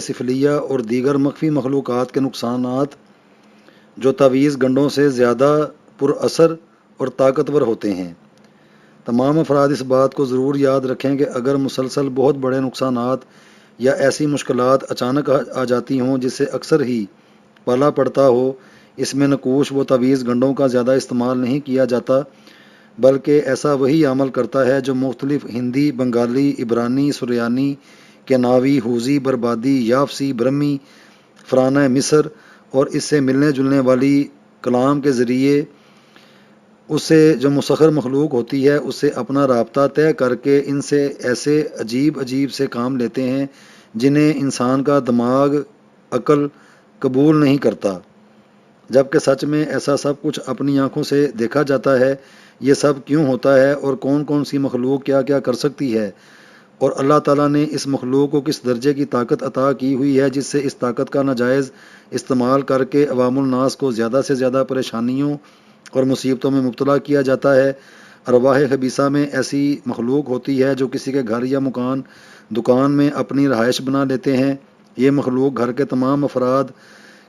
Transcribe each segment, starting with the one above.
سفلیہ اور دیگر مخفی مخلوقات کے نقصانات جو تعویذ گنڈوں سے زیادہ پر اثر اور طاقتور ہوتے ہیں۔ تمام افراد اس بات کو ضرور یاد رکھیں کہ اگر مسلسل بہت بڑے نقصانات یا ایسی مشکلات اچانک آ جاتی ہوں جس سے اکثر ہی پالا پڑتا ہو، اس میں نقوش و تعویذ گنڈوں کا زیادہ استعمال نہیں کیا جاتا، بلکہ ایسا وہی عمل کرتا ہے جو مختلف ہندی، بنگالی، عبرانی، سریانی، کیناوی، ہوزی، بربادی، یافسی، برہمی، فرانہ مصر اور اس سے ملنے جلنے والی کلام کے ذریعے اس سے جو مسخر مخلوق ہوتی ہے اس سے اپنا رابطہ طے کر کے ان سے ایسے عجیب عجیب سے کام لیتے ہیں جنہیں انسان کا دماغ، عقل قبول نہیں کرتا، جبکہ سچ میں ایسا سب کچھ اپنی آنکھوں سے دیکھا جاتا ہے۔ یہ سب کیوں ہوتا ہے اور کون کون سی مخلوق کیا کیا کر سکتی ہے، اور اللہ تعالیٰ نے اس مخلوق کو کس درجے کی طاقت عطا کی ہوئی ہے جس سے اس طاقت کا ناجائز استعمال کر کے عوام الناس کو زیادہ سے زیادہ پریشانیوں اور مصیبتوں میں مبتلا کیا جاتا ہے۔ ارواح خبیثہ میں ایسی مخلوق ہوتی ہے جو کسی کے گھر یا مکان دکان میں اپنی رہائش بنا لیتے ہیں۔ یہ مخلوق گھر کے تمام افراد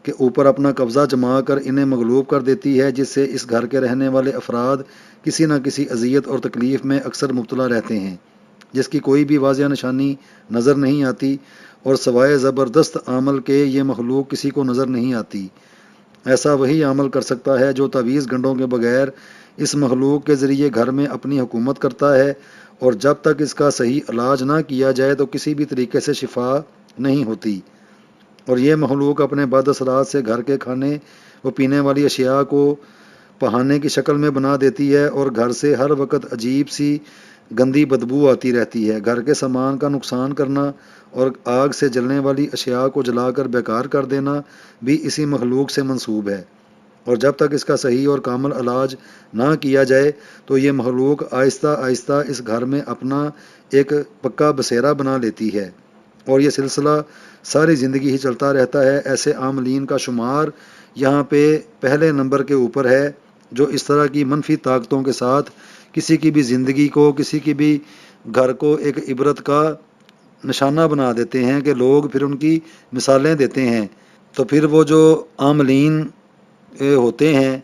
کے اوپر اپنا قبضہ جما کر انہیں مغلوب کر دیتی ہے، جس سے اس گھر کے رہنے والے افراد کسی نہ کسی اذیت اور تکلیف میں اکثر مبتلا رہتے ہیں، جس کی کوئی بھی واضح نشانی نظر نہیں آتی، اور سوائے زبردست عمل کے یہ مخلوق کسی کو نظر نہیں آتی۔ ایسا وہی عمل کر سکتا ہے جو تعویذ گنڈوں کے بغیر اس مخلوق کے ذریعے گھر میں اپنی حکومت کرتا ہے، اور جب تک اس کا صحیح علاج نہ کیا جائے تو کسی بھی طریقے سے شفا نہیں ہوتی، اور یہ مخلوق اپنے بد اثرات سے گھر کے کھانے و پینے والی اشیاء کو پہانے کی شکل میں بنا دیتی ہے، اور گھر سے ہر وقت عجیب سی گندی بدبو آتی رہتی ہے۔ گھر کے سامان کا نقصان کرنا اور آگ سے جلنے والی اشیاء کو جلا کر بیکار کر دینا بھی اسی مخلوق سے منسوب ہے، اور جب تک اس کا صحیح اور کامل علاج نہ کیا جائے تو یہ مخلوق آہستہ آہستہ اس گھر میں اپنا ایک پکا بسیرا بنا لیتی ہے، اور یہ سلسلہ ساری زندگی ہی چلتا رہتا ہے۔ ایسے عاملین کا شمار یہاں پہ پہلے نمبر کے اوپر ہے، جو اس طرح کی منفی طاقتوں کے ساتھ کسی کی بھی زندگی کو، کسی کی بھی گھر کو ایک عبرت کا نشانہ بنا دیتے ہیں کہ لوگ پھر ان کی مثالیں دیتے ہیں۔ تو پھر وہ جو عاملین ہوتے ہیں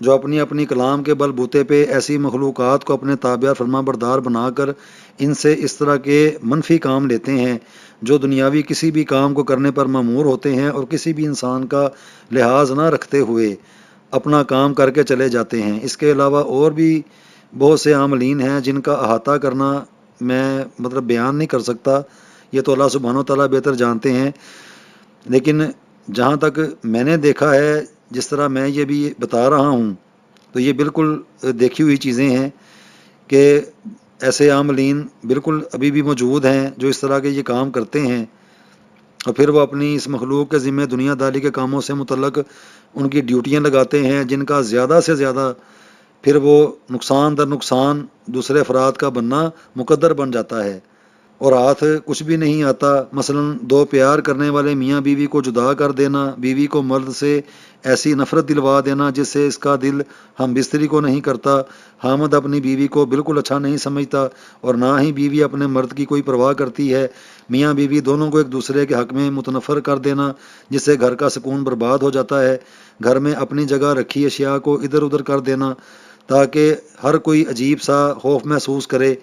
جو اپنی اپنی کلام کے بل بوتے پہ ایسی مخلوقات کو اپنے تابع فرما بردار بنا کر ان سے اس طرح کے منفی کام لیتے ہیں جو دنیاوی کسی بھی کام کو کرنے پر مامور ہوتے ہیں، اور کسی بھی انسان کا لحاظ نہ رکھتے ہوئے اپنا کام کر کے چلے جاتے ہیں۔ اس کے علاوہ اور بھی بہت سے عاملین ہیں جن کا احاطہ کرنا میں بیان نہیں کر سکتا، یہ تو اللہ سبحانہ و تعالیٰ بہتر جانتے ہیں، لیکن جہاں تک میں نے دیکھا ہے، جس طرح میں یہ بھی بتا رہا ہوں، تو یہ بالکل دیکھی ہوئی چیزیں ہیں کہ ایسے عاملین بالکل ابھی بھی موجود ہیں جو اس طرح کے یہ کام کرتے ہیں، اور پھر وہ اپنی اس مخلوق کے ذمہ دنیا داری کے کاموں سے متعلق ان کی ڈیوٹیاں لگاتے ہیں، جن کا زیادہ سے زیادہ پھر وہ نقصان در نقصان دوسرے افراد کا بننا مقدر بن جاتا ہے، اور ہاتھ کچھ بھی نہیں آتا۔ مثلا دو پیار کرنے والے میاں بیوی کو جدا کر دینا، بیوی کو مرد سے ایسی نفرت دلوا دینا جس سے اس کا دل ہم بستری کو نہیں کرتا، حامد اپنی بیوی کو بالکل اچھا نہیں سمجھتا، اور نہ ہی بیوی اپنے مرد کی کوئی پرواہ کرتی ہے، میاں بیوی دونوں کو ایک دوسرے کے حق میں متنفر کر دینا جس سے گھر کا سکون برباد ہو جاتا ہے، گھر میں اپنی جگہ رکھی اشیاء کو ادھر ادھر کر دینا تاکہ ہر کوئی عجیب سا خوف محسوس کرے،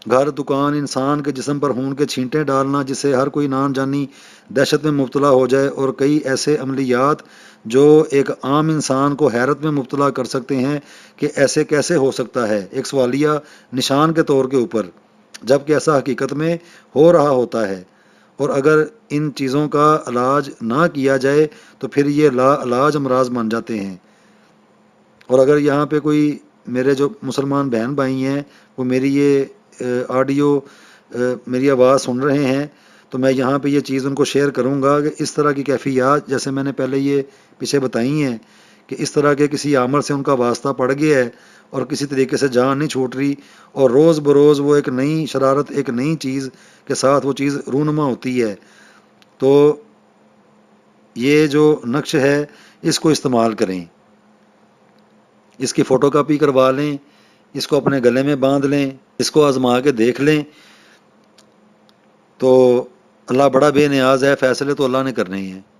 گھر دکان انسان کے جسم پر خون کے چھینٹے ڈالنا جس سے ہر کوئی نان جانی دہشت میں مبتلا ہو جائے، اور کئی ایسے عملیات جو ایک عام انسان کو حیرت میں مبتلا کر سکتے ہیں کہ ایسے کیسے ہو سکتا ہے، ایک سوالیہ نشان کے طور کے اوپر، جبکہ ایسا حقیقت میں ہو رہا ہوتا ہے، اور اگر ان چیزوں کا علاج نہ کیا جائے تو پھر یہ لا علاج امراض بن جاتے ہیں۔ اور اگر یہاں پہ کوئی میرے جو مسلمان بہن بھائی ہیں وہ میری یہ آڈیو میری آواز سن رہے ہیں تو میں یہاں پہ یہ چیز ان کو شیئر کروں گا کہ اس طرح کی کیفیات جیسے میں نے پہلے یہ پیچھے بتائی ہیں کہ اس طرح کے کسی عمل سے ان کا واسطہ پڑ گیا ہے اور کسی طریقے سے جان نہیں چھوٹ رہی، اور روز بروز وہ ایک نئی شرارت، ایک نئی چیز کے ساتھ وہ چیز رونما ہوتی ہے، تو یہ جو نقش ہے اس کو استعمال کریں، اس کی فوٹو کاپی کروا لیں، اس کو اپنے گلے میں باندھ لیں، اس کو آزما کے دیکھ لیں، تو اللہ بڑا بے نیاز ہے، فیصلے تو اللہ نے کرنے ہی ہیں۔